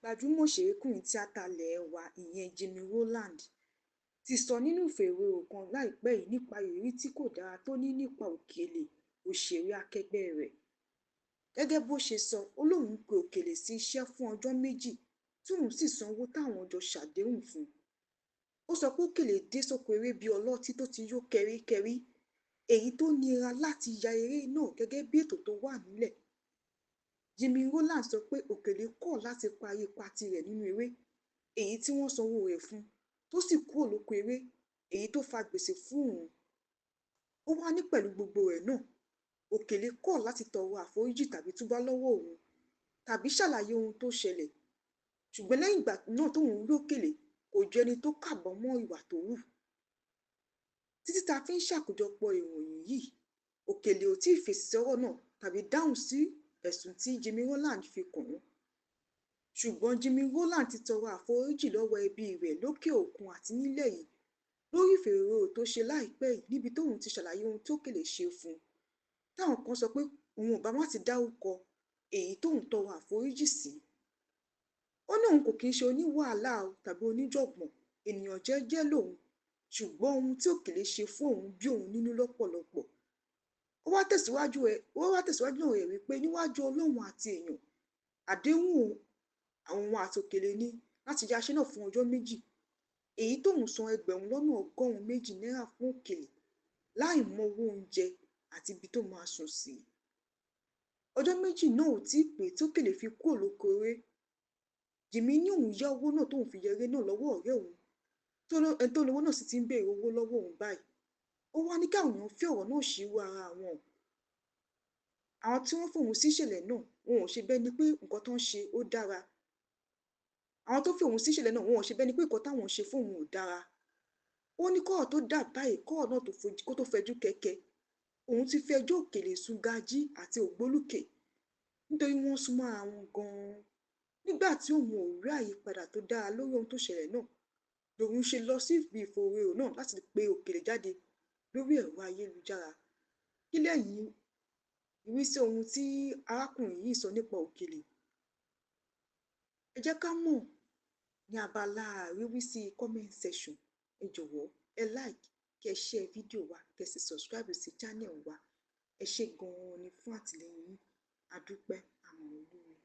Gbajúmọ̀ òṣèrékùnrin tíátà ilẹ̀ wa ìyẹn Jimmy Rowland ti sọ nínú ìfèròrò kan láìpẹ́ yìí nípa ìrírí tí kò dára tó ní nípa òkèlè òṣèré akẹgbẹ́ rẹ̀. Gẹ́gẹ́ bó ṣe sọ, ó lóun pe òkèlè sí iṣẹ́ fún ọjọ́ méjì tí òun sì san owó táwọn jọ ṣàdéhùn fún. Ó sọ pé òkèlè dé sóko eré bí ọlọ́tí tó ti yó kẹríkẹrí, èyí tó nira láti ya eré náà gẹ́gẹ́ bí ètò tó wà nílẹ̀. Jimmy Rowland sọ pé òkèlè kọ̀ láti parí ipa tirẹ̀ nínú eré, èyí tí wọ́n sanwó rẹ̀ fún, tó sì kúrò lóko eré, èyí tó fa gbèsè fún òun. Ó wá ní pẹ̀lú gbogbo rẹ̀ náà, òkèlè kọ̀ láti tọrọ àforíjì tàbí túbá lọ́wọ́ òun, tàbí ṣàlàyé ohun tó ṣẹlẹ̀. Ṣùgbọ́n lẹ́yìn ìgbà náà tóun rí òkèlè, kò jẹ́ ẹni tó kábàámọ̀ ìwà tó hù. Títí ta fi ń ṣàkójọpọ̀ ìròyìn yìí, òkèlè ò tíì fèsì sọ́rọ̀ náà tàbí dáhùn sí ẹ̀sùn tí Jimmy Rowland fi kàn án. Ṣùgbọ́n Jimmy Rowland ti tọrọ àforíjì lọ́wọ́ ẹbí rẹ̀ lókè òkun àti nílẹ̀ yìí lórí ìfèròrò tó ṣe láìpẹ́ yìí níbi tóun ti ṣàlàyé ohun tó òkèlè ṣe fún un. Táwọn kan sọ pé òun ò bá má ti dárúkọ èyí tóun tọrọ àforíjì sí. Ó ní òun kò kí ń ṣe oníwàhálà tàbí oníjọ̀gbọ̀n, ènìyàn jẹ́jẹ́ lòun, ṣùgbọ́n ohun tí òkèlè ṣe fún òun bí òun nínú lọ́pọ̀lọpọ̀. Ó wá tẹ̀síwájú náà rẹ̀ wípé níwájú Ọlọ́run àti èèyàn, àdéhùn àwọn àti òkèlè ní láti yaṣẹ́ náà fún ọjọ́ méjì, èyí tóun san ẹgbẹ̀rún lọ́nà ọgọ́rùn-ún méjì náírà fún òkèlè láì mọ owó oúnjẹ àti ibi tó máa sùn sí. Ọjọ́ méjì náà ò tí ì pé tí òkèlè fi kúrò lóko eré. Jimmy ní òun yá owó náà tóun fi yẹré náà lọ́wọ́ ọ̀rẹ́ òun, ẹni tó lówó náà sì ti ń béèrè owó lọ́wọ́ òun báyìí. Ó wá ní káwọn èèyàn fi ọ̀rọ̀ náà ṣírò ara wọn. Àwọn tí wọ́n fòun sí ìṣẹ̀lẹ̀ náà, wọn ò ṣe bẹ́ẹ̀ ni pé nǹkan tó ń ṣe ó dára. Àwọn tó fi òun sí ìṣẹ̀lẹ̀ náà, wọn ò ṣe bẹ́ẹ̀ ni pé nǹkan táwọn ṣe fún òun ò dára. Ó ní kọ́rọ̀ tó dà báyìí, kọ́rọ̀ náà kó tó fẹjú kẹ̀kẹ́. Òun ti fi ẹjọ́ òkèlè sùn Gají àti Ògbólúkè nítorí wọ́n súnmọ́ ara wọn gan-an. Nígbà tí òun ò rí àyípadà tó dára lórí ohun tó ṣẹlẹ̀ náà, lòun ṣe lọ sí ibi ìfòròrò náà láti pe òkèlè jáde lórí ẹ̀rọ ayélujára. Kí lẹ̀yin rí sí ohun tí arákùnrin yìí sọ nípa òkèlè? Ẹ jẹ́ ká mọ̀ ní abala àríwísí comment section. Ẹ jọ̀wọ́ ẹ like, kí ẹ share fídíò wa, kí ẹ sì subscribe sí channel wa. Ẹ ṣé gan-an ni fún àtìlẹ́yìn yín. A dúpẹ́, àmọ́ Olúwa.